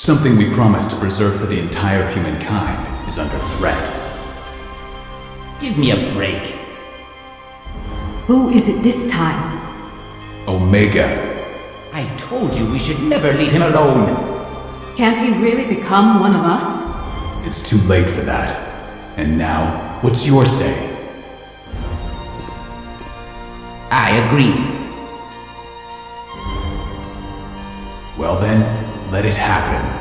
Something we promised to preserve for the entire humankind is under threat. Give me a break. Who is it this time? Omega. I told you we should never leave him alone. Can't he really become one of us? It's too late for that. And now, what's your say? I agree. Well then, let it happen.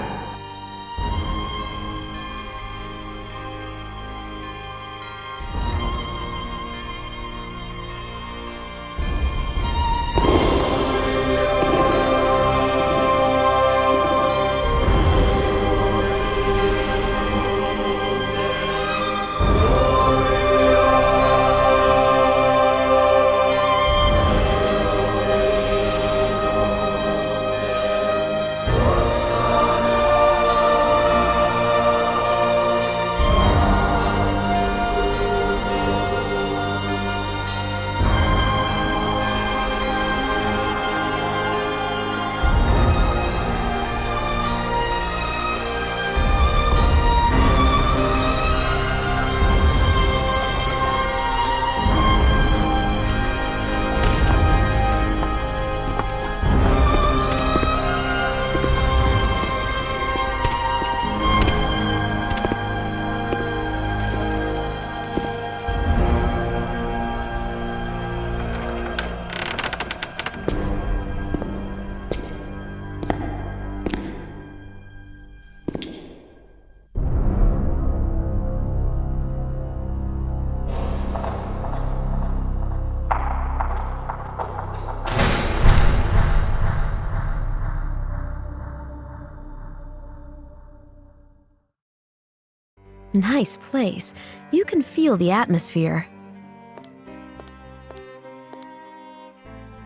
Nice place. You can feel the atmosphere.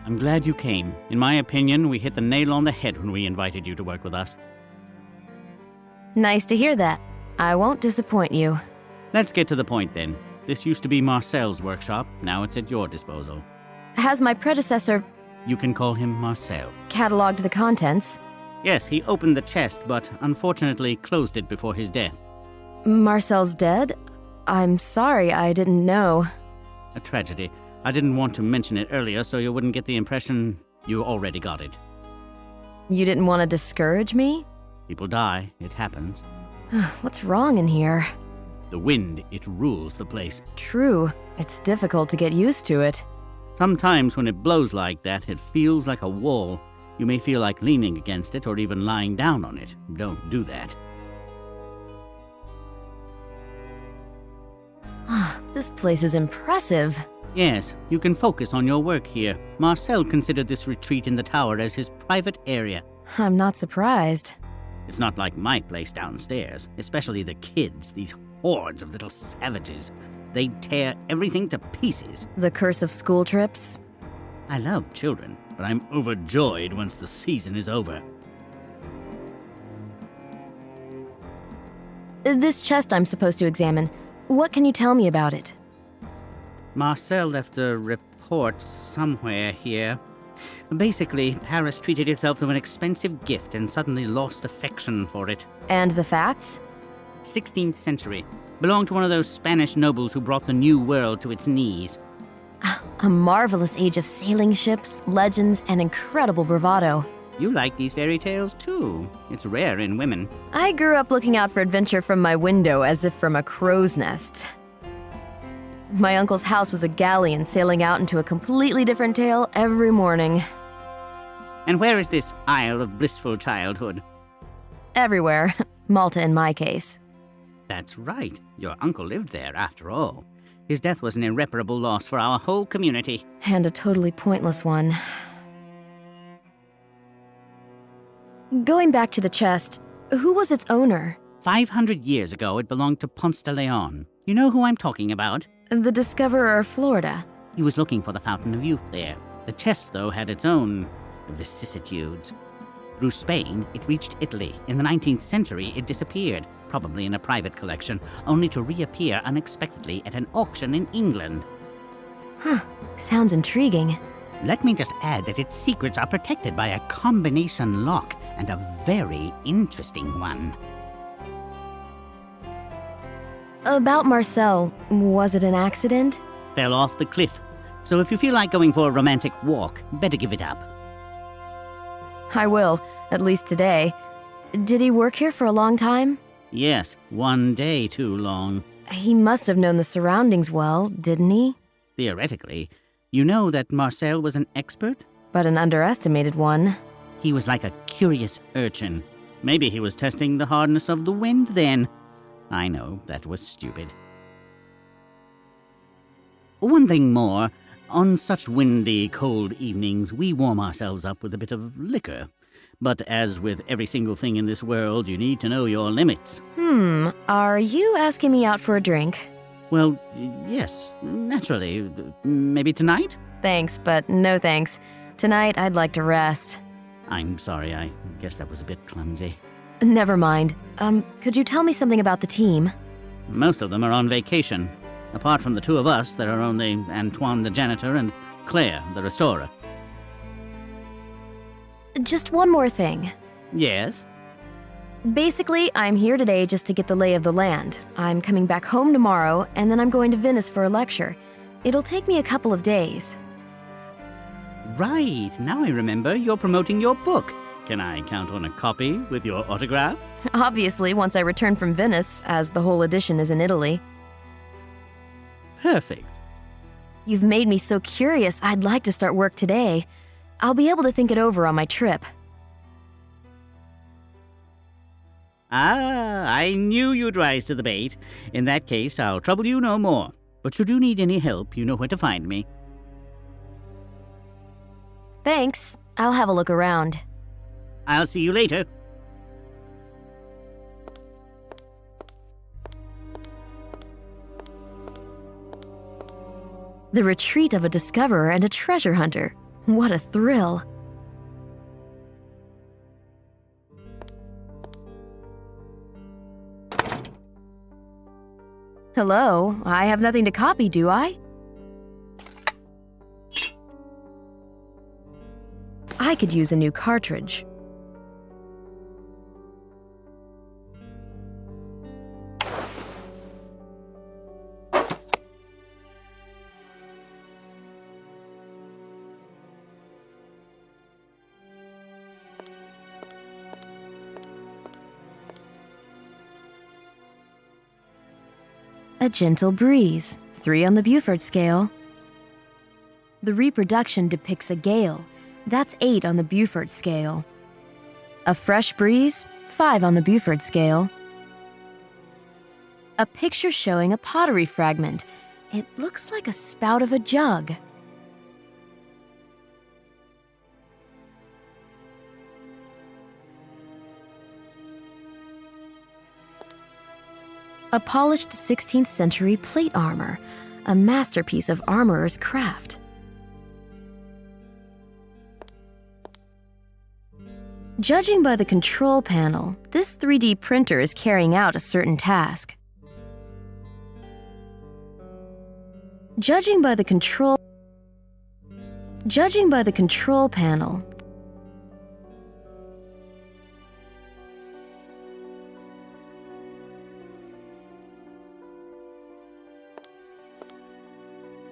I'm glad you came. In my opinion, we hit the nail on the head when we invited you to work with us. Nice to hear that. I won't disappoint you. Let's get to the point then. This used to be Marcel's workshop. Now it's at your disposal. Has my predecessor You can call him Marcel. cataloged the contents? Yes, he opened the chest, but unfortunately closed it before his death. Marcel's dead? I'm sorry, I didn't know. A tragedy. I didn't want to mention it earlier so you wouldn't get the impression you already got it. You didn't want to discourage me? People die. It happens. What's wrong in here? The wind, it rules the place. True. It's difficult to get used to it. Sometimes when it blows like that, it feels like a wall. You may feel like leaning against it or even lying down on it. Don't do that. This place is impressive. Yes, you can focus on your work here. Marcel considered this retreat in the tower as his private area. I'm not surprised. It's not like my place downstairs, especially the kids, these hordes of little savages. They tear everything to pieces. The curse of school trips? I love children, but I'm overjoyed once the season is over. This chest I'm supposed to examine. What can you tell me about it? Marcel left a report somewhere here. Basically, Paris treated itself to an expensive gift and suddenly lost affection for it. And the facts? 16th century. Belonged to one of those Spanish nobles who brought the New World to its knees. A marvelous age of sailing ships, legends, and incredible bravado. You like these fairy tales, too. It's rare in women. I grew up looking out for adventure from my window as if from a crow's nest. My uncle's house was a galleon sailing out into a completely different tale every morning. And where is this Isle of Blissful Childhood? Everywhere. Malta in my case. That's right. Your uncle lived there, after all. His death was an irreparable loss for our whole community. And a totally pointless one. Going back to the chest, who was its owner? 500 years ago, it belonged to Ponce de Leon. You know who I'm talking about? The discoverer of Florida. He was looking for the Fountain of Youth there. The chest, though, had its own vicissitudes. Through Spain, it reached Italy. In the 19th century, it disappeared, probably in a private collection, only to reappear unexpectedly at an auction in England. Huh, sounds intriguing. Let me just add that its secrets are protected by a combination lock, and a very interesting one. About Marcel, was it an accident? Fell off the cliff. So if you feel like going for a romantic walk, better give it up. I will, at least today. Did he work here for a long time? Yes, one day too long. He must have known the surroundings well, didn't he? Theoretically. You know that Marcel was an expert? But an underestimated one. He was like a curious urchin. Maybe he was testing the hardness of the wind then. I know, that was stupid. One thing more. On such windy, cold evenings, we warm ourselves up with a bit of liquor. But as with every single thing in this world, you need to know your limits. Are you asking me out for a drink? Well, yes, naturally. Maybe tonight? Thanks, but no thanks. Tonight, I'd like to rest. I'm sorry, I guess that was a bit clumsy. Never mind. Could you tell me something about the team? Most of them are on vacation. Apart from the two of us, there are only Antoine the janitor and Claire the restorer. Just one more thing. Yes? Basically, I'm here today just to get the lay of the land. I'm coming back home tomorrow, and then I'm going to Venice for a lecture. It'll take me a couple of days. Right, now I remember you're promoting your book. Can I count on a copy with your autograph? Obviously, once I return from Venice, as the whole edition is in Italy. Perfect. You've made me so curious, I'd like to start work today. I'll be able to think it over on my trip. Ah, I knew you'd rise to the bait. In that case, I'll trouble you no more. But should you need any help, you know where to find me. Thanks. I'll have a look around. I'll see you later. The retreat of a discoverer and a treasure hunter. What a thrill. Hello, I have nothing to copy, do I? I could use a new cartridge. A gentle breeze, 3 on the Beaufort scale. The reproduction depicts a gale. That's 8 on the Beaufort scale. A fresh breeze, 5 on the Beaufort scale. A picture showing a pottery fragment. It looks like a spout of a jug. A polished 16th century plate armor, a masterpiece of armorer's craft. Judging by the control panel, this 3D printer is carrying out a certain task. Judging by the control panel,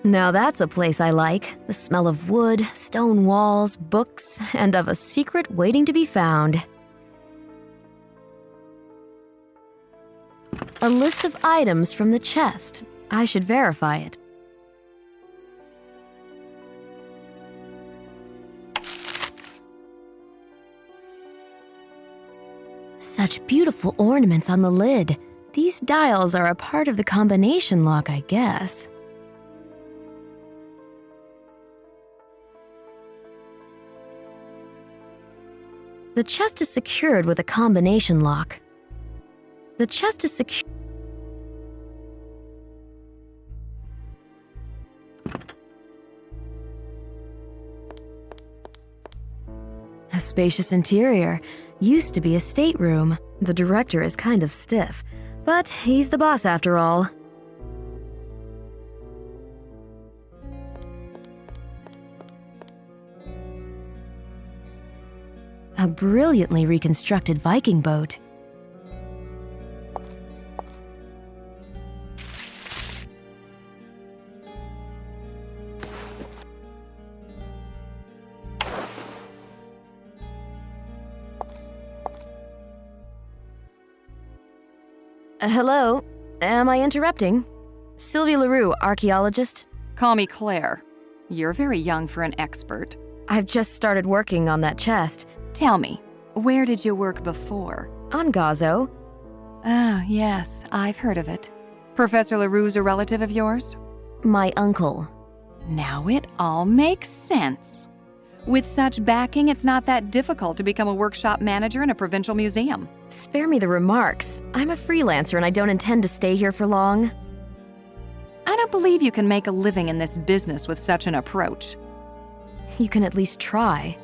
now that's a place I like. The smell of wood, stone walls, books, and of a secret waiting to be found. A list of items from the chest. I should verify it. Such beautiful ornaments on the lid. These dials are a part of the combination lock, I guess. The chest is secured with a combination lock. The chest is secured. A spacious interior. Used to be a stateroom. The director is kind of stiff, but he's the boss after all. A brilliantly reconstructed Viking boat. Hello? Am I interrupting? Sylvie Leroux, archaeologist. Call me Claire. You're very young for an expert. I've just started working on that chest. Tell me, where did you work before? On Gazo. Ah, yes, I've heard of it. Professor Leroux's a relative of yours? My uncle. Now it all makes sense. With such backing, it's not that difficult to become a workshop manager in a provincial museum. Spare me the remarks. I'm a freelancer and I don't intend to stay here for long. I don't believe you can make a living in this business with such an approach. You can at least try.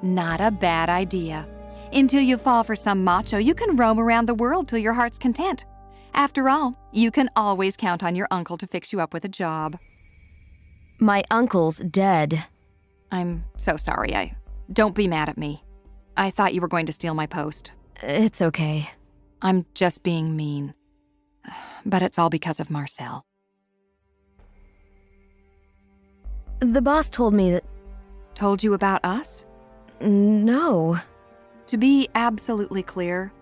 Not a bad idea. Until you fall for some macho, you can roam around the world till your heart's content. After all, you can always count on your uncle to fix you up with a job. My uncle's dead. I'm so sorry. Don't be mad at me. I thought you were going to steal my post. It's okay. I'm just being mean. But it's all because of Marcel. The boss told me that... Told you about us? No. To be absolutely clear,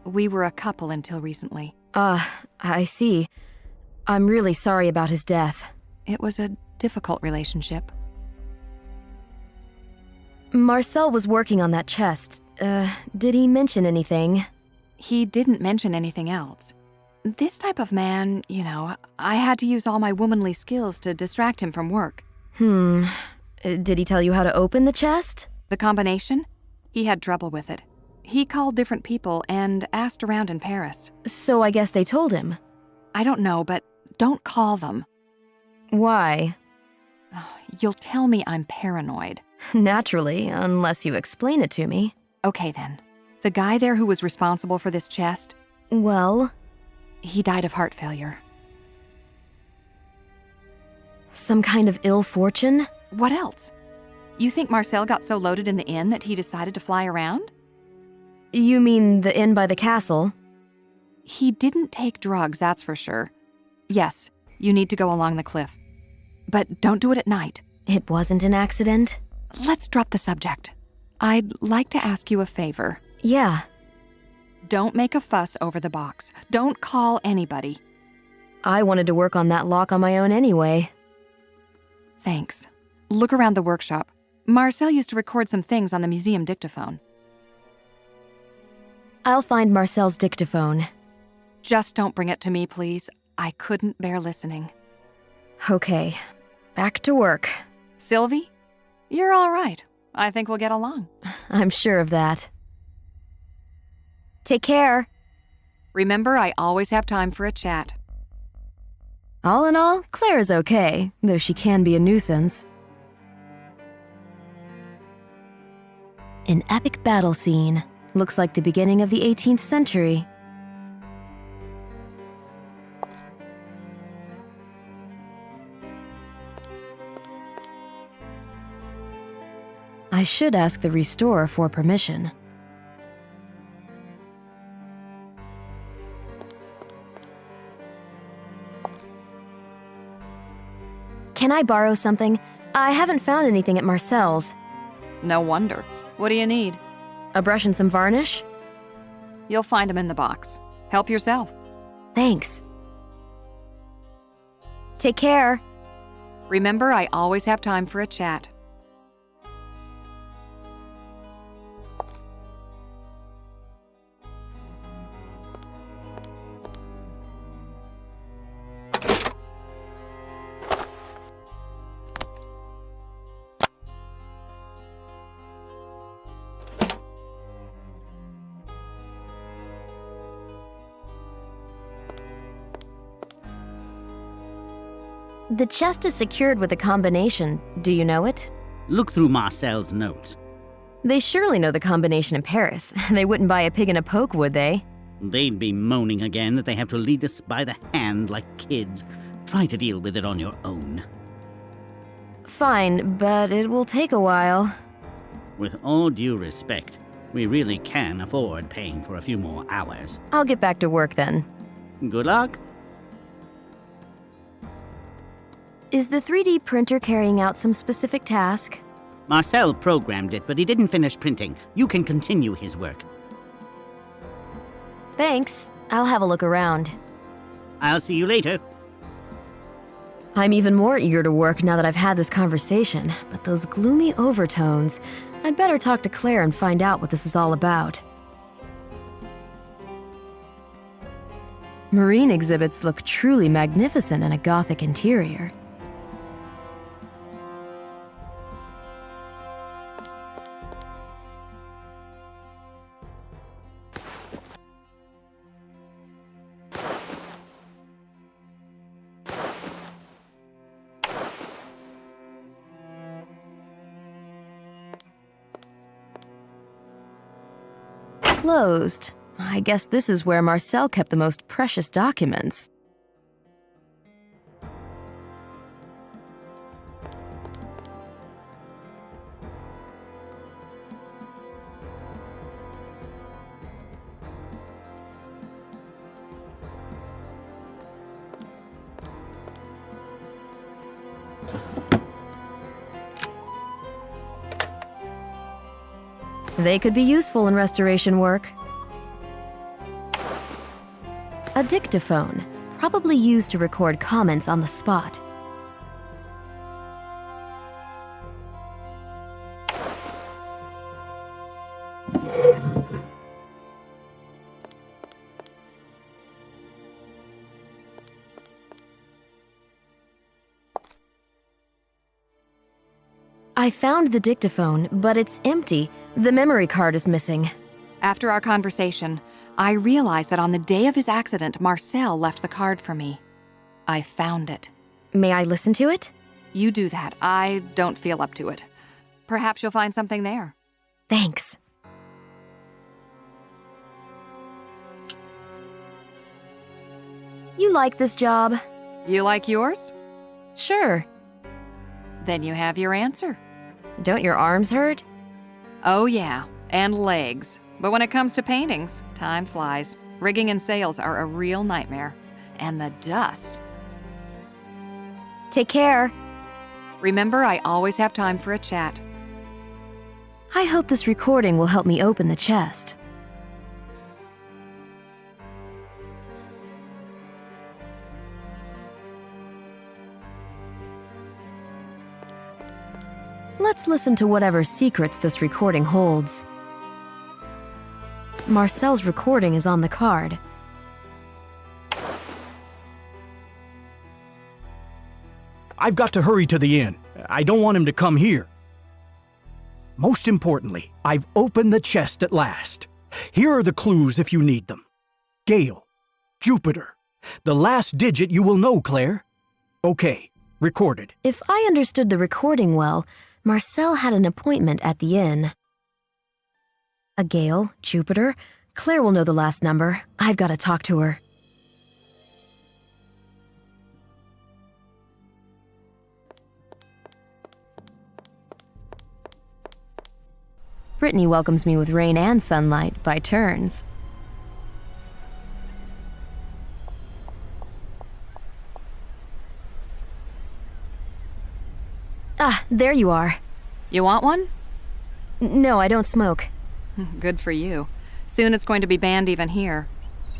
we were a couple until recently. I see. I'm really sorry about his death. It was a difficult relationship. Marcel was working on that chest. Did he mention anything? He didn't mention anything else. This type of man, I had to use all my womanly skills to distract him from work. Did he tell you how to open the chest? The combination? He had trouble with it. He called different people and asked around in Paris. So I guess they told him. I don't know, but don't call them. Why? You'll tell me I'm paranoid. Naturally, unless you explain it to me. Okay then. The guy there who was responsible for this chest, Well? he died of heart failure. Some kind of ill fortune? What else? You think Marcel got so loaded in the inn that he decided to fly around? You mean the inn by the castle? He didn't take drugs, that's for sure. Yes, you need to go along the cliff. But don't do it at night. It wasn't an accident? Let's drop the subject. I'd like to ask you a favor. Yeah. Don't make a fuss over the box. Don't call anybody. I wanted to work on that lock on my own anyway. Thanks. Look around the workshop. Marcel used to record some things on the museum dictaphone. I'll find Marcel's dictaphone. Just don't bring it to me, please. I couldn't bear listening. Okay. Back to work. Sylvie? You're all right. I think we'll get along. I'm sure of that. Take care. Remember, I always have time for a chat. All in all, Claire's okay, though she can be a nuisance. An epic battle scene. Looks like the beginning of the 18th century. I should ask the restorer for permission. Can I borrow something? I haven't found anything at Marcel's. No wonder. What do you need? A brush and some varnish? You'll find them in the box. Help yourself. Thanks. Take care. Remember, I always have time for a chat. The chest is secured with a combination. Do you know it? Look through Marcel's notes. They surely know the combination in Paris. They wouldn't buy a pig in a poke, would they? They'd be moaning again that they have to lead us by the hand like kids. Try to deal with it on your own. Fine, but it will take a while. With all due respect, we really can afford paying for a few more hours. I'll get back to work then. Good luck. Is the 3D printer carrying out some specific task? Marcel programmed it, but he didn't finish printing. You can continue his work. Thanks. I'll have a look around. I'll see you later. I'm even more eager to work now that I've had this conversation, but those gloomy overtones, I'd better talk to Claire and find out what this is all about. Marine exhibits look truly magnificent in a Gothic interior. Closed. I guess this is where Marcel kept the most precious documents. They could be useful in restoration work. A dictaphone, probably used to record comments on the spot. I found the dictaphone, but it's empty. The memory card is missing. After our conversation, I realized that on the day of his accident, Marcel left the card for me. I found it. May I listen to it? You do that. I don't feel up to it. Perhaps you'll find something there. Thanks. You like this job? You like yours? Sure. Then you have your answer. Don't your arms hurt? Oh yeah, and legs. But when it comes to paintings, time flies. Rigging and sails are a real nightmare. And the dust. Take care. Remember, I always have time for a chat. I hope this recording will help me open the chest. Let's listen to whatever secrets this recording holds. Marcel's recording is on the card. I've got to hurry to the inn. I don't want him to come here. Most importantly, I've opened the chest at last. Here are the clues if you need them. Gale, Jupiter. The last digit you will know, Claire. Okay, recorded. If I understood the recording well, Marcel had an appointment at the inn. A Gale, Jupiter. Claire will know the last number. I've got to talk to her. Brittany welcomes me with rain and sunlight by turns. Ah, there you are. You want one? No, I don't smoke. Good for you. Soon it's going to be banned even here.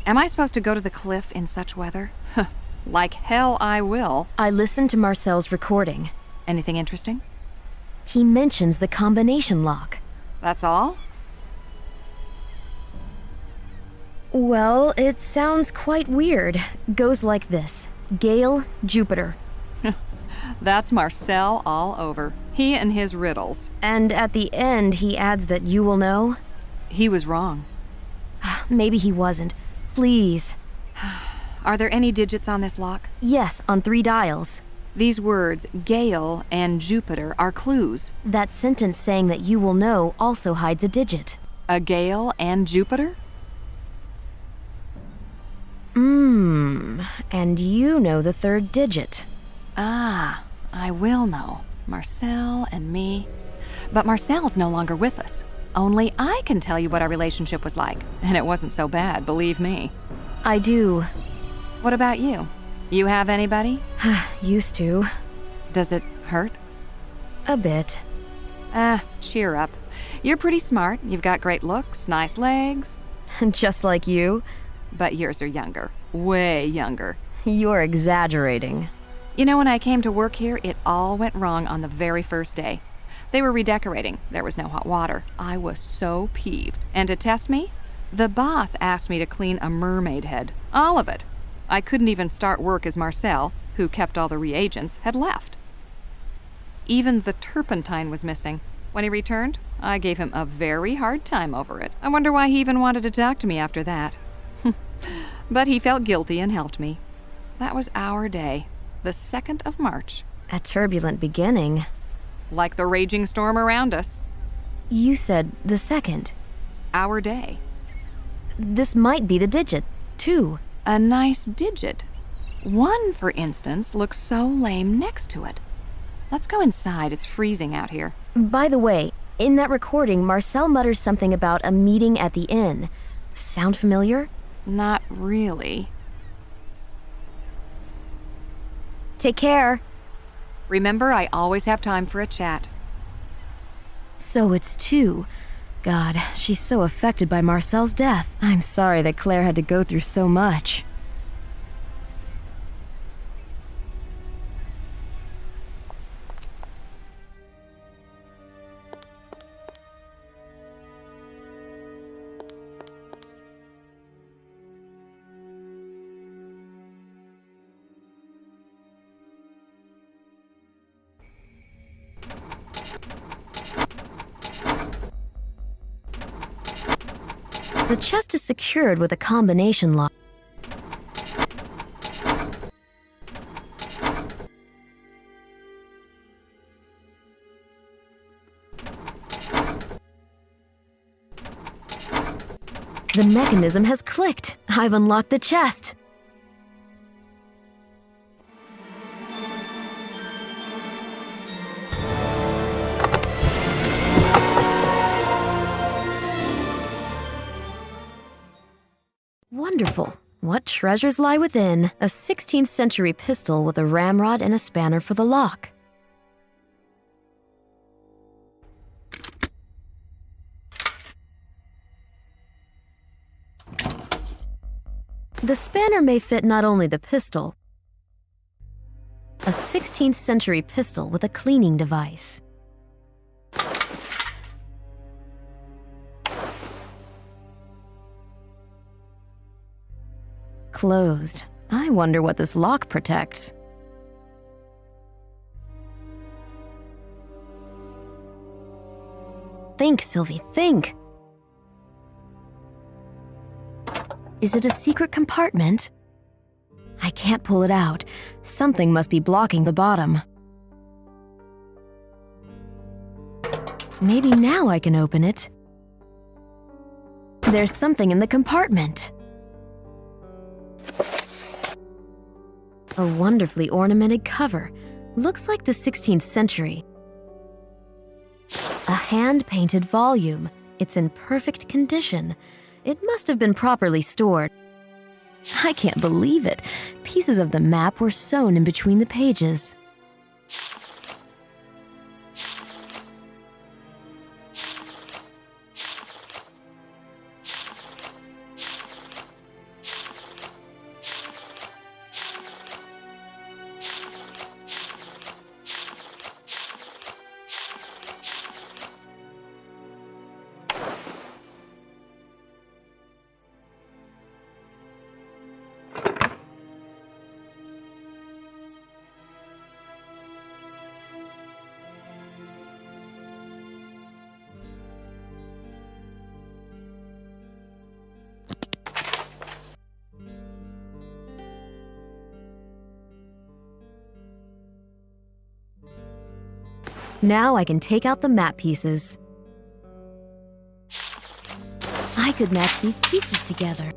Am I supposed to go to the cliff in such weather? Like hell I will. I listened to Marcel's recording. Anything interesting? He mentions the combination lock. That's all? Well, it sounds quite weird. Goes like this. Gale, Jupiter. That's Marcel all over. He and his riddles. And at the end, he adds that you will know? He was wrong. Maybe he wasn't. Please. Are there any digits on this lock? Yes, on 3 dials. These words, Gale and Jupiter, are clues. That sentence saying that you will know also hides a digit. A Gale and Jupiter? And you know the 3rd digit. Ah, I will know. Marcel and me. But Marcel's no longer with us. Only I can tell you what our relationship was like, and it wasn't so bad, believe me. I do. What about you? You have anybody? Used to. Does it hurt? A bit. Cheer up. You're pretty smart. You've got great looks, nice legs. Just like you. But yours are younger. Way younger. You're exaggerating. You know, when I came to work here, it all went wrong on the very first day. They were redecorating. There was no hot water. I was so peeved. And to test me, the boss asked me to clean a mermaid head. All of it. I couldn't even start work as Marcel, who kept all the reagents, had left. Even the turpentine was missing. When he returned, I gave him a very hard time over it. I wonder why he even wanted to talk to me after that. But he felt guilty and helped me. That was our day, the 2nd of March. A turbulent beginning. Like the raging storm around us. You said the 2nd. Our day. This might be the digit, 2. A nice digit. 1, for instance, looks so lame next to it. Let's go inside. It's freezing out here. By the way, in that recording, Marcel mutters something about a meeting at the inn. Sound familiar? Not really. Take care. Remember, I always have time for a chat. So it's 2. God, she's so affected by Marcel's death. I'm sorry that Claire had to go through so much. The chest is secured with a combination lock. The mechanism has clicked. I've unlocked the chest. Wonderful. What treasures lie within? A 16th century pistol with a ramrod and a spanner for the lock. The spanner may fit not only the pistol, a 16th century pistol with a cleaning device. Closed. I wonder what this lock protects. Think, Sylvie, think. Is it a secret compartment? I can't pull it out. Something must be blocking the bottom. Maybe now I can open it. There's something in the compartment. A wonderfully ornamented cover. Looks like the 16th century. A hand-painted volume. It's in perfect condition. It must have been properly stored. I can't believe it. Pieces of the map were sewn in between the pages. Now I can take out the map pieces. I could match these pieces together.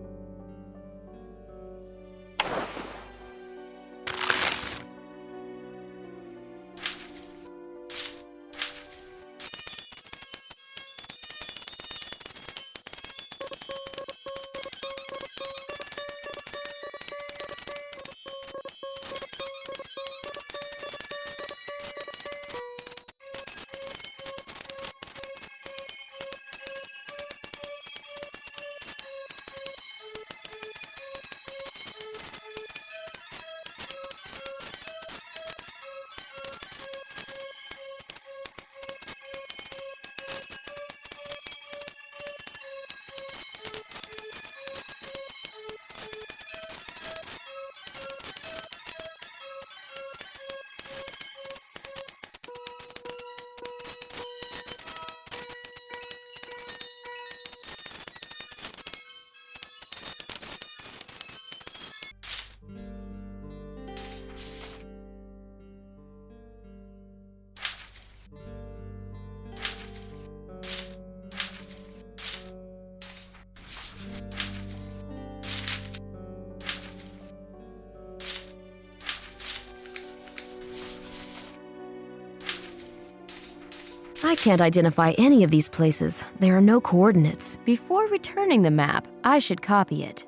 I can't identify any of these places. There are no coordinates. Before returning the map, I should copy it.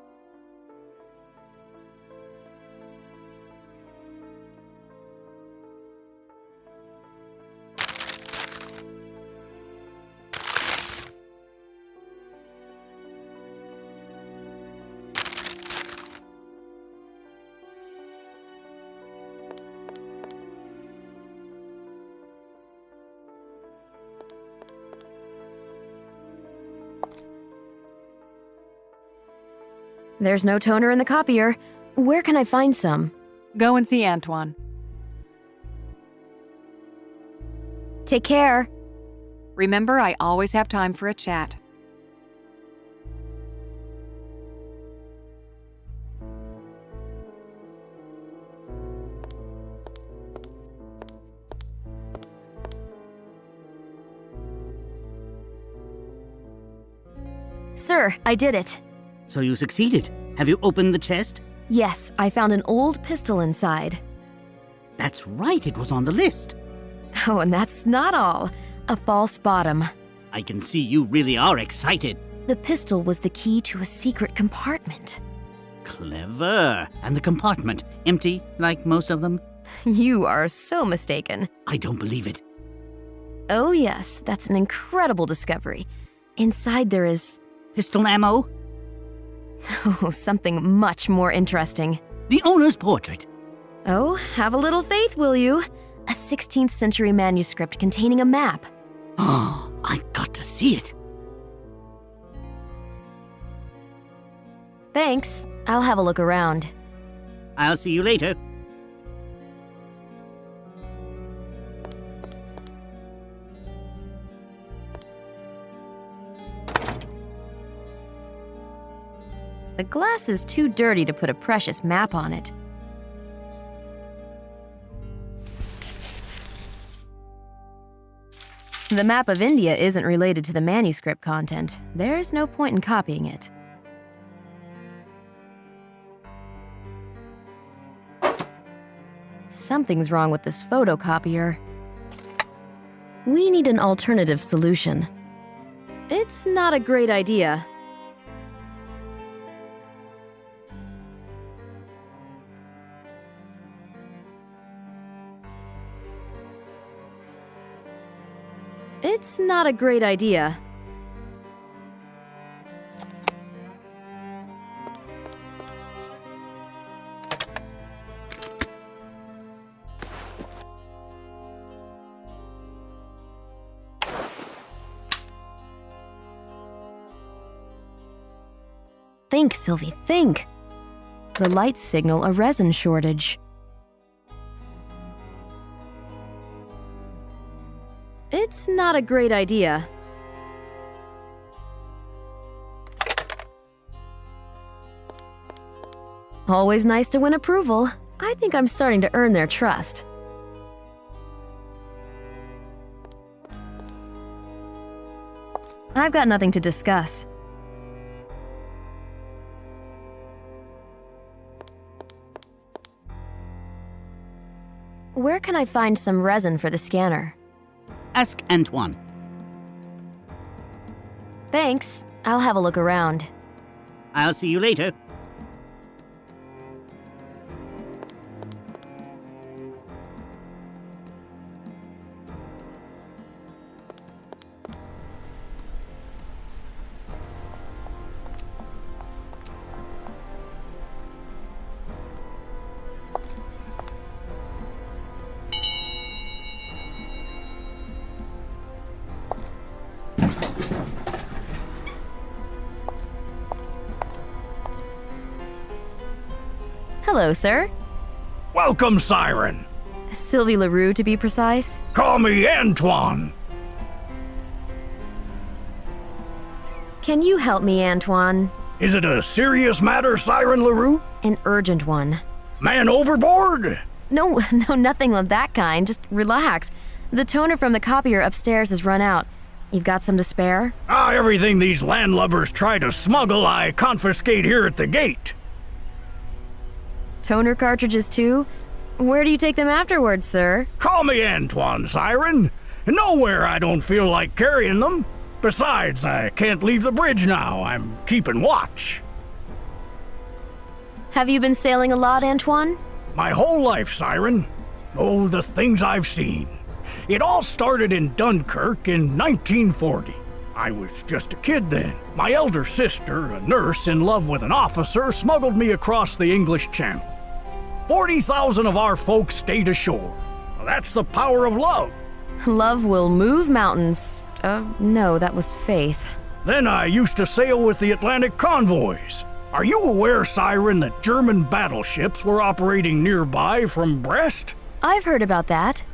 There's no toner in the copier. Where can I find some? Go and see Antoine. Take care. Remember, I always have time for a chat. Sir, I did it. So you succeeded. Have you opened the chest? Yes, I found an old pistol inside. That's right, it was on the list. Oh, and that's not all. A false bottom. I can see you really are excited. The pistol was the key to a secret compartment. Clever. And the compartment, empty like most of them? You are so mistaken. I don't believe it. Oh yes, that's an incredible discovery. Inside there is... Pistol ammo? Oh, something much more interesting. The owner's portrait. Oh, have a little faith, will you? A 16th century manuscript containing a map. Oh, I got to see it. Thanks. I'll have a look around. I'll see you later. The glass is too dirty to put a precious map on it. The map of India isn't related to the manuscript content. There's no point in copying it. Something's wrong with this photocopier. We need an alternative solution. It's not a great idea. It's not a great idea. Think, Sylvie, think. The lights signal a resin shortage. It's not a great idea. Always nice to win approval. I think I'm starting to earn their trust. I've got nothing to discuss. Where can I find some resin for the scanner? Ask Antoine. Thanks. I'll have a look around. I'll see you later. Hello, sir. Welcome, Siren. Sylvie Leroux, to be precise. Call me Antoine. Can you help me, Antoine? Is it a serious matter, Siren Leroux? An urgent one. Man overboard? No, nothing of that kind. Just relax. The toner from the copier upstairs has run out. You've got some to spare? Everything these landlubbers try to smuggle, I confiscate here at the gate. Toner cartridges too? Where do you take them afterwards, sir? Call me Antoine, Siren. Nowhere I don't feel like carrying them. Besides, I can't leave the bridge now. I'm keeping watch. Have you been sailing a lot, Antoine? My whole life, Siren. Oh, the things I've seen. It all started in Dunkirk in 1940. I was just a kid then. My elder sister, a nurse in love with an officer, smuggled me across the English Channel. 40,000 of our folks stayed ashore. Well, that's the power of love. Love will move mountains. No, that was faith. Then I used to sail with the Atlantic convoys. Are you aware, Siren, that German battleships were operating nearby from Brest? I've heard about that.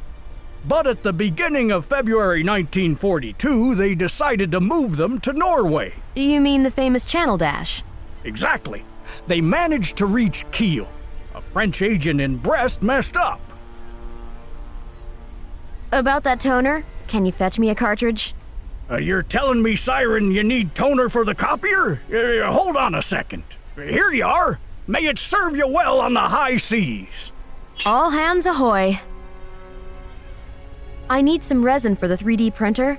But at the beginning of February 1942, they decided to move them to Norway. You mean the famous Channel Dash? Exactly. They managed to reach Kiel. A French agent in Brest messed up. About that toner, can you fetch me a cartridge? You're telling me, Siren, you need toner for the copier? Hold on a second. Here you are. May it serve you well on the high seas. All hands ahoy. I need some resin for the 3D printer.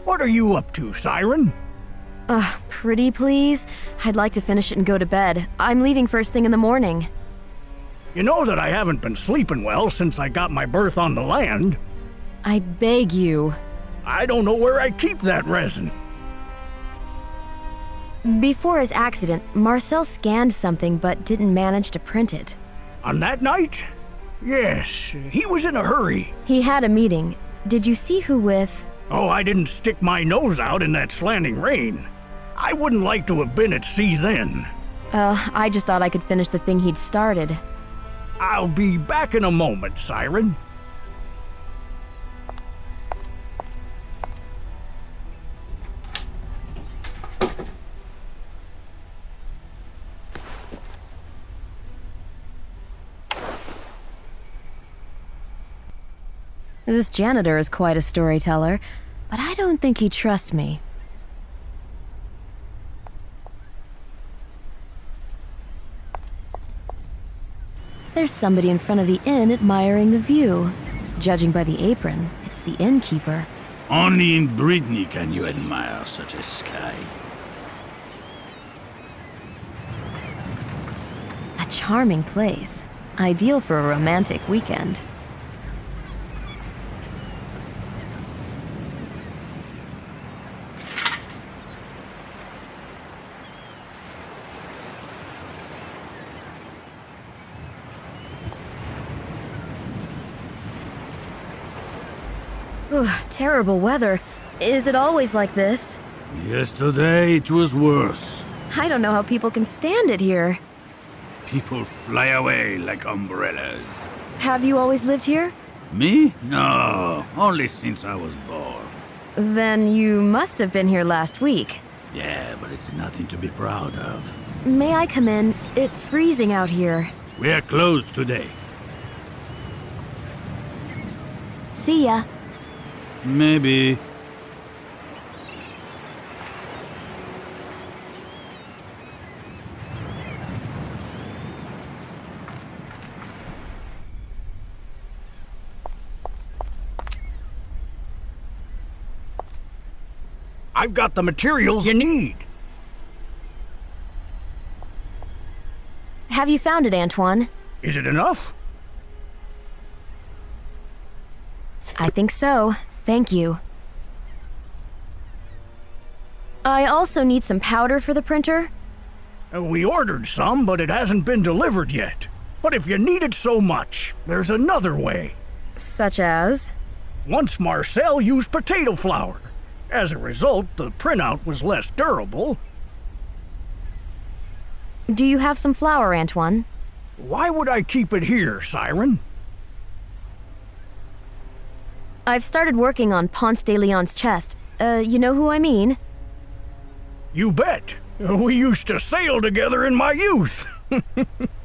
What are you up to, Siren? Pretty please. I'd like to finish it and go to bed. I'm leaving first thing in the morning. You know that I haven't been sleeping well since I got my berth on the land. I beg you. I don't know where I keep that resin. Before his accident, Marcel scanned something but didn't manage to print it. On that night? Yes, he was in a hurry. He had a meeting. Did you see who with? Oh, I didn't stick my nose out in that slanting rain. I wouldn't like to have been at sea then. I just thought I could finish the thing he'd started. I'll be back in a moment, Siren. This janitor is quite a storyteller, but I don't think he'd trust me. There's somebody in front of the inn admiring the view. Judging by the apron, it's the innkeeper. Only in Brittany can you admire such a sky. A charming place, ideal for a romantic weekend. Ugh, terrible weather. Is it always like this? Yesterday it was worse. I don't know how people can stand it here. People fly away like umbrellas. Have you always lived here? Me? No, only since I was born. Then you must have been here last week. Yeah, but it's nothing to be proud of. May I come in? It's freezing out here. We are closed today. See ya. Maybe. I've got the materials you need. Have you found it, Antoine? Is it enough? I think so. Thank you. I also need some powder for the printer. We ordered some, but it hasn't been delivered yet. But if you need it so much, there's another way. Such as? Once Marcel used potato flour. As a result, the printout was less durable. Do you have some flour, Antoine? Why would I keep it here, Siren? I've started working on Ponce de Leon's chest. You know who I mean? You bet. We used to sail together in my youth.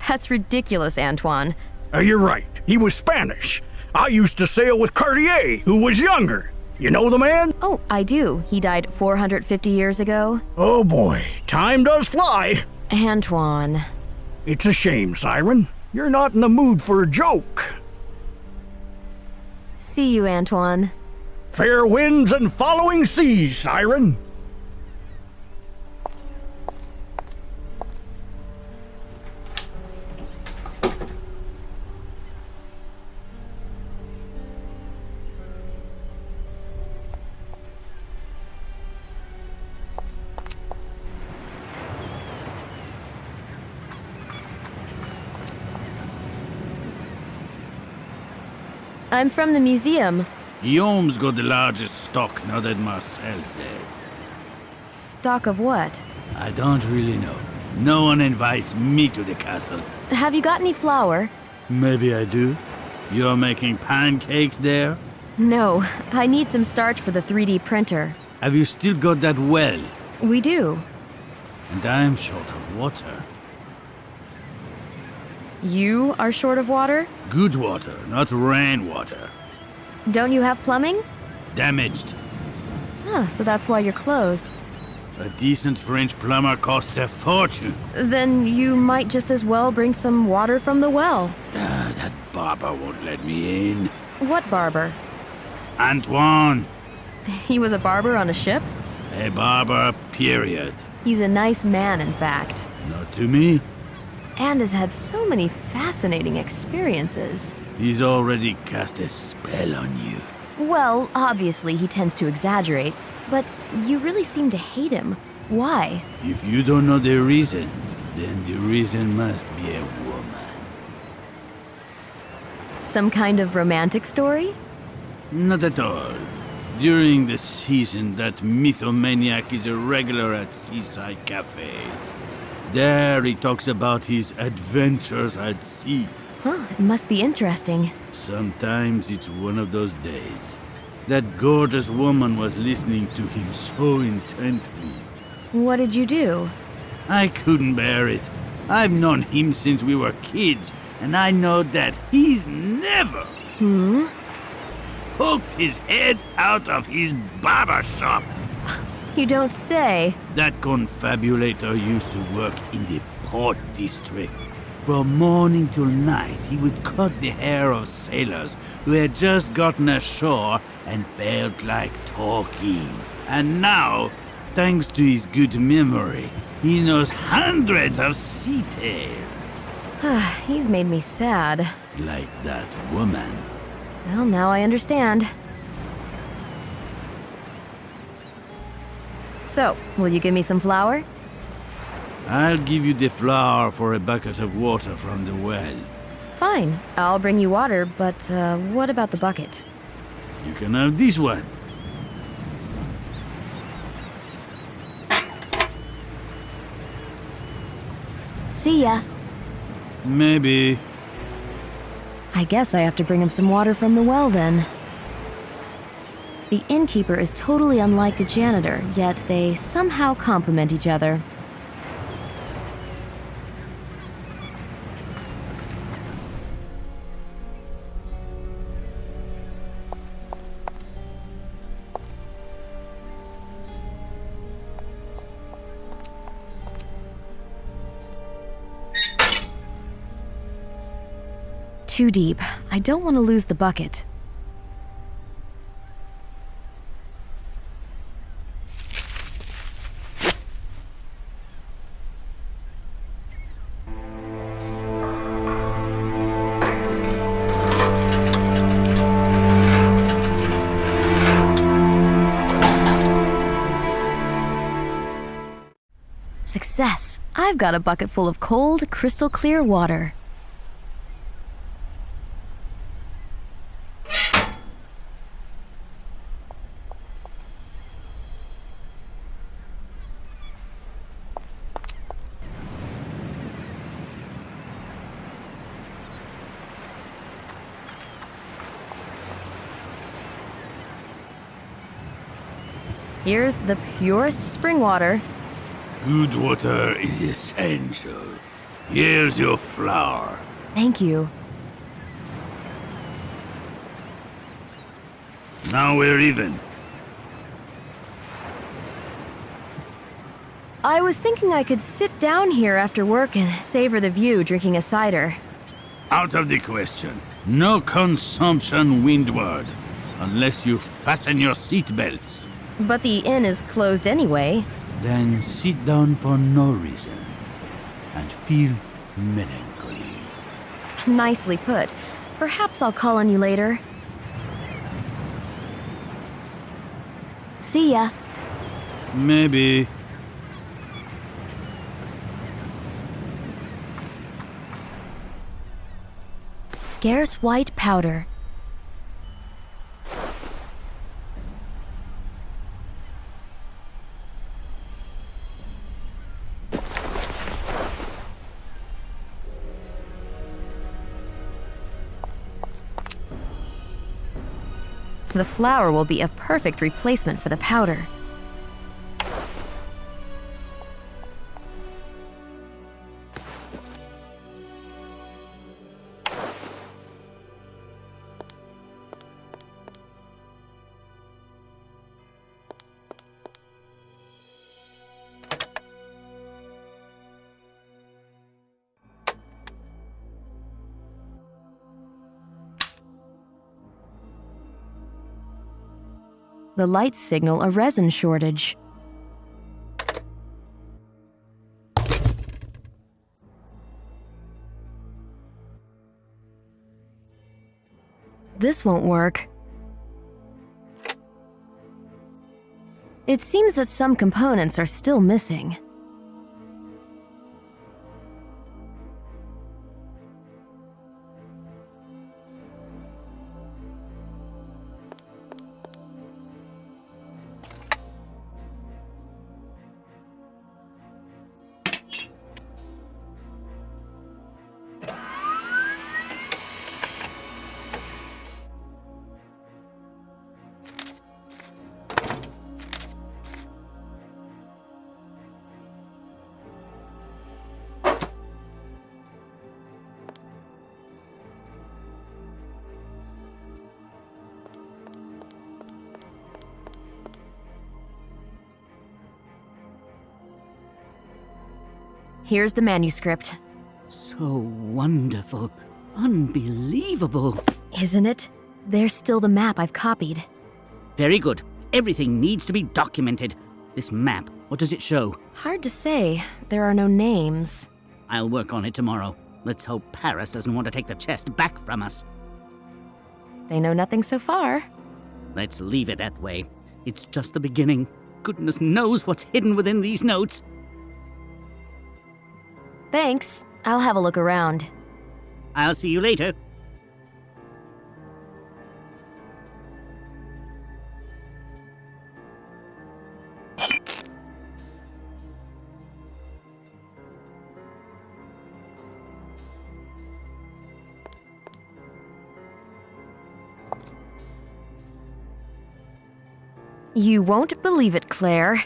That's ridiculous, Antoine. You're right. He was Spanish. I used to sail with Cartier, who was younger. You know the man? Oh, I do. He died 450 years ago. Oh boy, time does fly. Antoine. It's a shame, Siren. You're not in the mood for a joke. See you, Antoine. Fair winds and following seas, Siren. I'm from the museum. Guillaume's got the largest stock now that Marcel's dead. Stock of what? I don't really know. No one invites me to the castle. Have you got any flour? Maybe I do. You're making pancakes there? No, I need some starch for the 3D printer. Have you still got that well? We do. And I'm short of water. You are short of water? Good water, not rainwater. Don't you have plumbing? Damaged. Huh, so that's why you're closed. A decent French plumber costs a fortune. Then you might just as well bring some water from the well. That barber won't let me in. What barber? Antoine. He was a barber on a ship? A barber, period. He's a nice man, in fact. Not to me. And has had so many fascinating experiences. He's already cast a spell on you. Well, obviously he tends to exaggerate, but you really seem to hate him. Why? If you don't know the reason, then the reason must be a woman. Some kind of romantic story? Not at all. During the season, that mythomaniac is a regular at seaside cafes. There he talks about his adventures at sea. Huh, it must be interesting. Sometimes it's one of those days. That gorgeous woman was listening to him so intently. What did you do? I couldn't bear it. I've known him since we were kids, and I know that he's never poked his head out of his barber shop. You don't say. That confabulator used to work in the port district. From morning till night, he would cut the hair of sailors who had just gotten ashore and felt like talking. And now, thanks to his good memory, he knows hundreds of sea tales. You've made me sad. Like that woman. Well, now I understand. So, will you give me some flour? I'll give you the flour for a bucket of water from the well. Fine, I'll bring you water, but what about the bucket? You can have this one. See ya. Maybe. I guess I have to bring him some water from the well then. The innkeeper is totally unlike the janitor, yet they somehow complement each other. Too deep. I don't want to lose the bucket. Success! I've got a bucket full of cold, crystal clear water. Here's the purest spring water. Good water is essential. Here's your flour. Thank you. Now we're even. I was thinking I could sit down here after work and savor the view drinking a cider. Out of the question. No consumption windward. unless you fasten your seatbelts. But the inn is closed anyway. Then sit down for no reason and feel melancholy. Nicely put. Perhaps I'll call on you later. See ya. Maybe. Scarce white powder. The flour will be a perfect replacement for the powder. The lights signal a resin shortage. This won't work. It seems that some components are still missing. Here's the manuscript. So wonderful. Unbelievable. Isn't it? There's still the map I've copied. Very good. Everything needs to be documented. This map, what does it show? Hard to say. There are no names. I'll work on it tomorrow. Let's hope Paris doesn't want to take the chest back from us. They know nothing so far. Let's leave it that way. It's just the beginning. Goodness knows what's hidden within these notes. Thanks. I'll have a look around. I'll see you later. You won't believe it, Claire.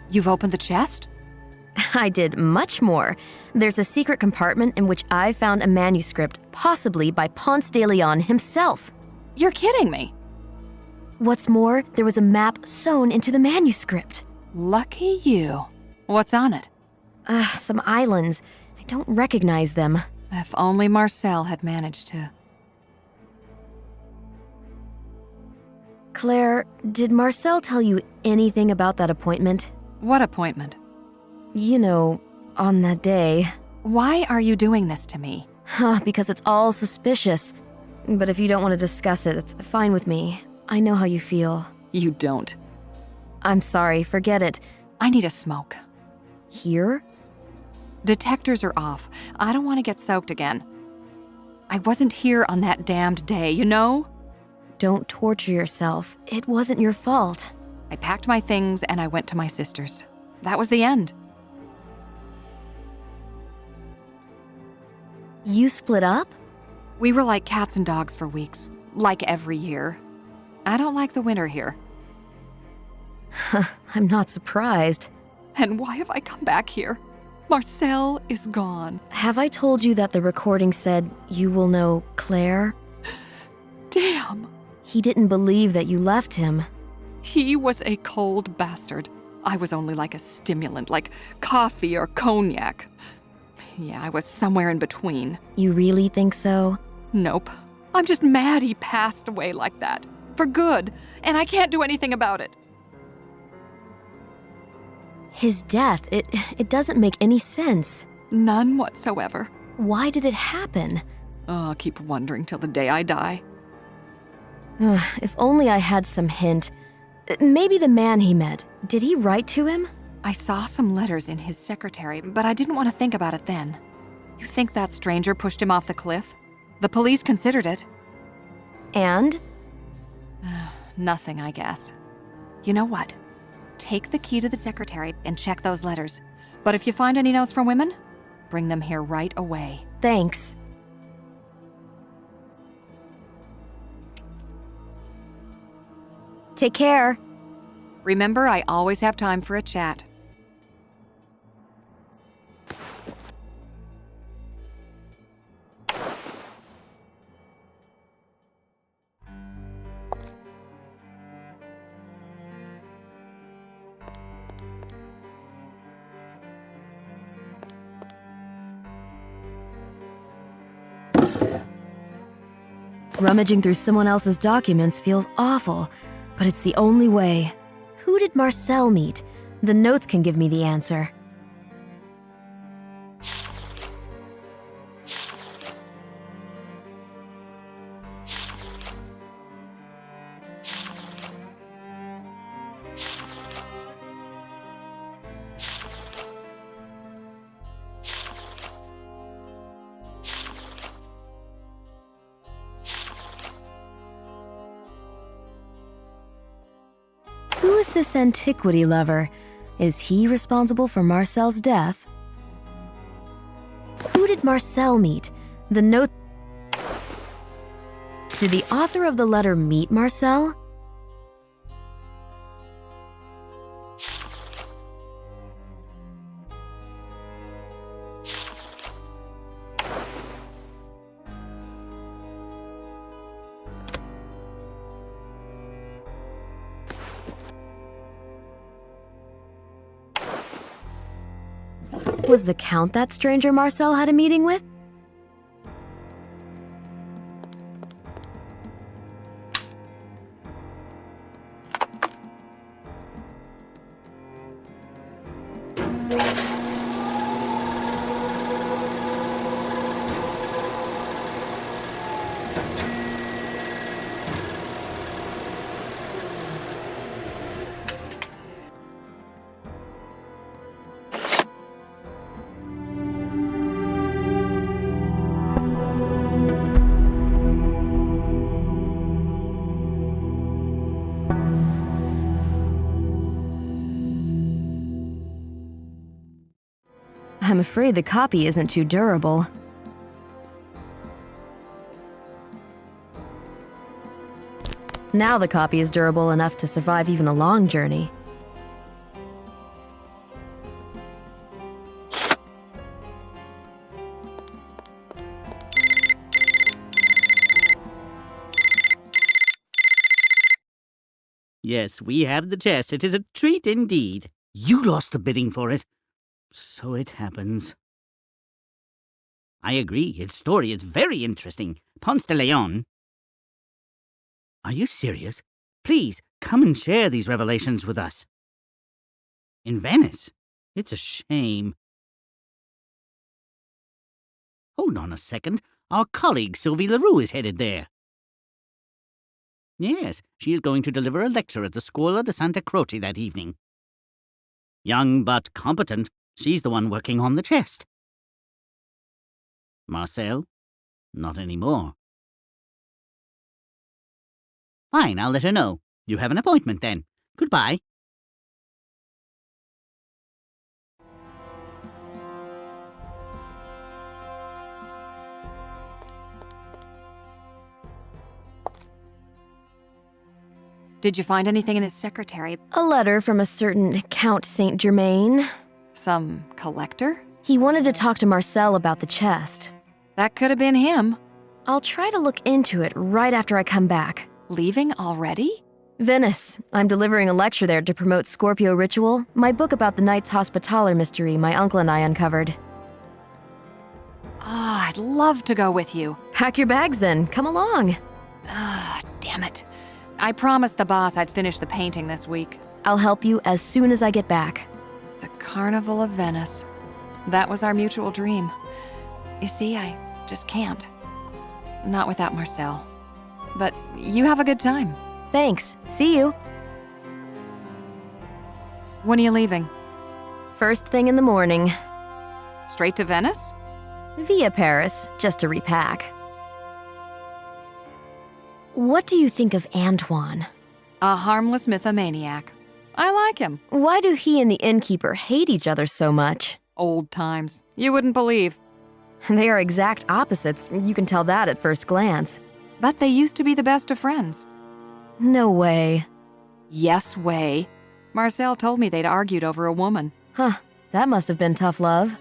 You've opened the chest? I did much more. There's a secret compartment in which I found a manuscript, possibly by Ponce de Leon himself. You're kidding me. What's more, there was a map sewn into the manuscript. Lucky you. What's on it? Some islands. I don't recognize them. If only Marcel had managed to. Claire, did Marcel tell you anything about that appointment? What appointment? You know, on that day. Why are you doing this to me? Because it's all suspicious. But if you don't want to discuss it, it's fine with me. I know how you feel. You don't. I'm sorry, forget it. I need a smoke. Here? Detectors are off. I don't want to get soaked again. I wasn't here on that damned day, you know? Don't torture yourself. It wasn't your fault. I packed my things and I went to my sister's. That was the end. You split up? We were like cats and dogs for weeks, like every year. I don't like the winter here. I'm not surprised. And why have I come back here? Marcel is gone. Have I told you that the recording said you will know Claire? Damn. He didn't believe that you left him. He was a cold bastard. I was only like a stimulant, like coffee or cognac. Yeah, I was somewhere in between. You really think so? Nope. I'm just mad he passed away like that. For good. And I can't do anything about it. His death, it doesn't make any sense. None whatsoever. Why did it happen? Oh, I'll keep wondering till the day I die. If only I had some hint. Maybe the man he met, did he write to him? I saw some letters in his secretary, but I didn't want to think about it then. You think that stranger pushed him off the cliff? The police considered it. And? Nothing, I guess. You know what? Take the key to the secretary and check those letters. But if you find any notes from women, bring them here right away. Thanks. Take care. Remember, I always have time for a chat. Rummaging through someone else's documents feels awful, but it's the only way. Who did Marcel meet? The notes can give me the answer. Who is this antiquity lover? Is he responsible for Marcel's death? Who did Marcel meet? The note... Did the author of the letter meet Marcel? Was the Count that stranger Marcel had a meeting with? I'm afraid the copy isn't too durable. Now the copy is durable enough to survive even a long journey. Yes, we have the chest. It is a treat indeed. You lost the bidding for it. So it happens. I agree. Its story is very interesting. Ponce de Leon. Are you serious? Please, come and share these revelations with us. In Venice? It's a shame. Hold on a second. Our colleague Sylvie Leroux is headed there. Yes, she is going to deliver a lecture at the Scuola di Santa Croce that evening. Young but competent, she's the one working on the chest. Marcel? Not anymore. Fine, I'll let her know. You have an appointment then. Goodbye. Did you find anything in his secretary? A letter from a certain Count Saint Germain. Some collector? He wanted to talk to Marcel about the chest. That could have been him. I'll try to look into it right after I come back. Leaving already? Venice. I'm delivering a lecture there to promote Scorpio Ritual, my book about the Knights Hospitaller mystery my uncle and I uncovered. Ah, I'd love to go with you. Pack your bags then. Come along. Ah, damn it. I promised the boss I'd finish the painting this week. I'll help you as soon as I get back. The Carnival of Venice. That was our mutual dream. You see, I just can't. Not without Marcel. But you have a good time. Thanks. See you. When are you leaving? First thing in the morning. Straight to Venice? Via Paris, just to repack. What do you think of Antoine? A harmless mythomaniac. I like him. Why do he and the innkeeper hate each other so much? Old times. You wouldn't believe. They are exact opposites. You can tell that at first glance. But they used to be the best of friends. No way. Yes way. Marcel told me they'd argued over a woman. Huh, that must have been tough love.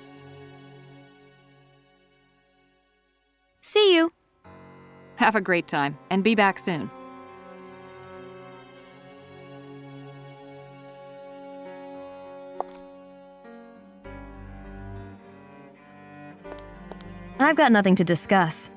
See you. Have a great time, and be back soon. I've got nothing to discuss.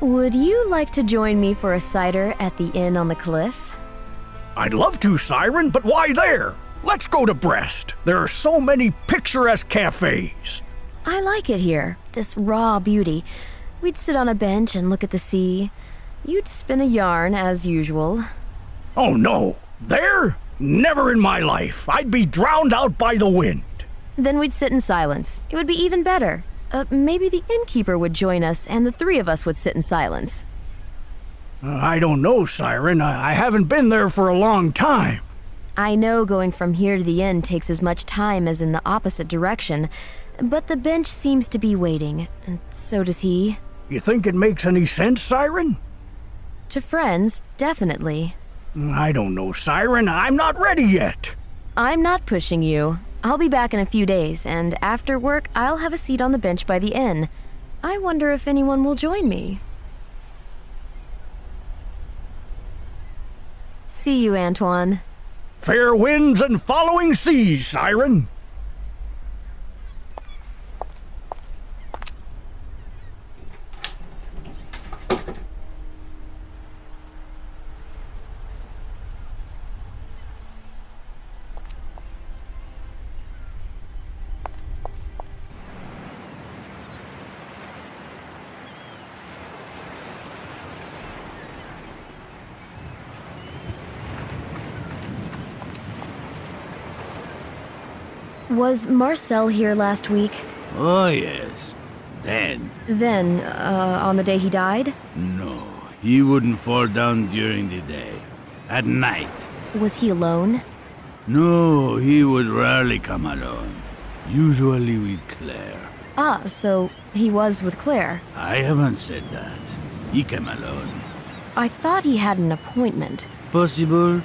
Would you like to join me for a cider at the inn on the cliff? I'd love to, Siren, but why there? Let's go to Brest. There are so many picturesque cafes. I like it here, this raw beauty. We'd sit on a bench and look at the sea. You'd spin a yarn, as usual. Oh no, there? Never in my life. I'd be drowned out by the wind. Then we'd sit in silence. It would be even better. Maybe the innkeeper would join us, and the three of us would sit in silence. I don't know, Siren. I haven't been there for a long time. I know going from here to the inn takes as much time as in the opposite direction, but the bench seems to be waiting, and so does he. You think it makes any sense, Siren? To friends, definitely. I don't know, Siren. I'm not ready yet. I'm not pushing you. I'll be back in a few days, and after work, I'll have a seat on the bench by the inn. I wonder if anyone will join me. See you, Antoine. Fair winds and following seas, Siren. Was Marcel here last week? Oh, yes. Then? Then, on the day he died? No, he wouldn't fall down during the day. At night. Was he alone? No, he would rarely come alone. Usually with Claire. Ah, so he was with Claire. I haven't said that. He came alone. I thought he had an appointment. Possible?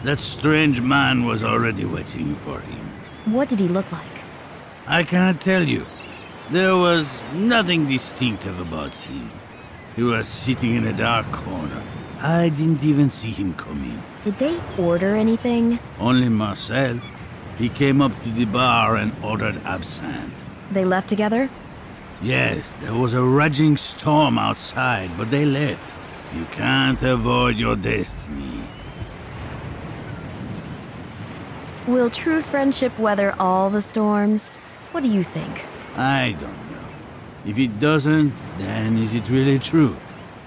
That strange man was already waiting for him. What did he look like? I cannot tell you. There was nothing distinctive about him. He was sitting in a dark corner. I didn't even see him come in. Did they order anything? Only Marcel. He came up to the bar and ordered absinthe. They left together? Yes, there was a raging storm outside, but they left. You can't avoid your destiny. Will true friendship weather all the storms? What do you think? I don't know. If it doesn't, then is it really true?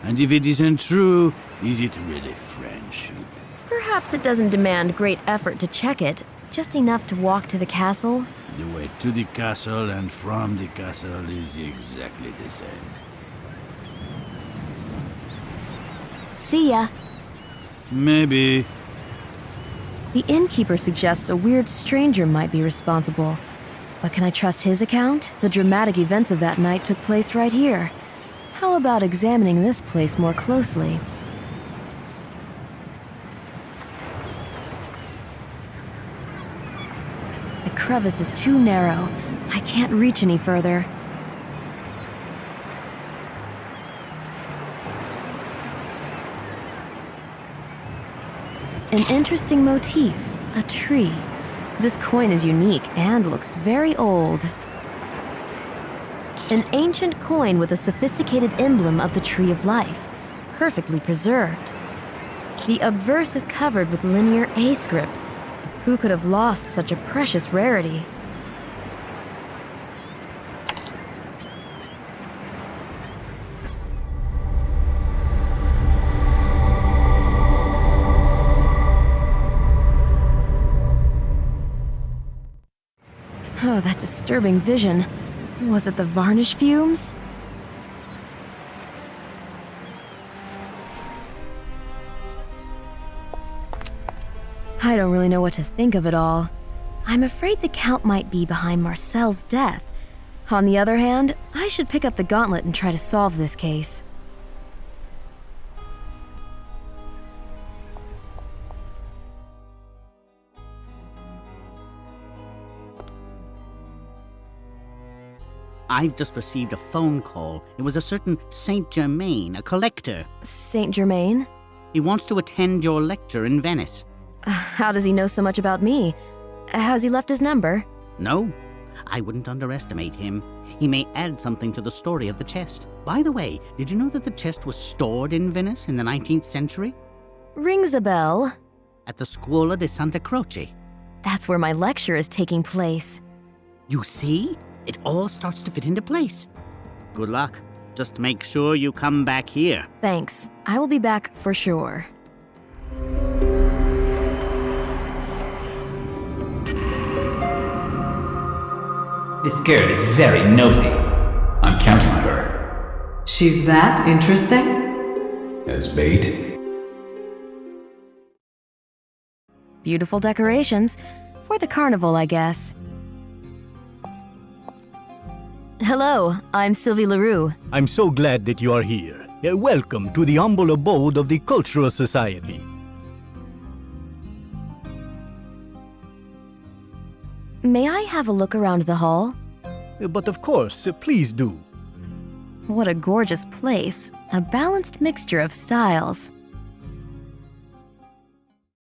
And if it isn't true, is it really friendship? Perhaps it doesn't demand great effort to check it, just enough to walk to the castle. The way to the castle and from the castle is exactly the same. See ya. Maybe. The innkeeper suggests a weird stranger might be responsible. But can I trust his account? The dramatic events of that night took place right here. How about examining this place more closely? crevice is too narrow. I can't reach any further. An interesting motif, a tree. This coin is unique and looks very old. An ancient coin with a sophisticated emblem of the Tree of Life, perfectly preserved. The obverse is covered with linear A script. Who could have lost such a precious rarity? Oh, that disturbing vision. Was it the varnish fumes? I don't really know what to think of it all. I'm afraid the Count might be behind Marcel's death. On the other hand, I should pick up the gauntlet and try to solve this case. I've just received a phone call. It was a certain Saint Germain, a collector. Saint Germain? He wants to attend your lecture in Venice. How does he know so much about me? Has he left his number? No, I wouldn't underestimate him. He may add something to the story of the chest. By the way, did you know that the chest was stored in Venice in the 19th century? Rings a bell. At the Scuola di Santa Croce. That's where my lecture is taking place. You see? It all starts to fit into place. Good luck. Just make sure you come back here. Thanks. I will be back for sure. This girl is very nosy. I'm counting on her. She's that interesting? As bait? Beautiful decorations. For the carnival, I guess. Hello, I'm Sylvie Leroux. I'm so glad that you are here. Welcome to the humble abode of the Cultural Society. May I have a look around the hall? But of course, please do. What a gorgeous place. A balanced mixture of styles.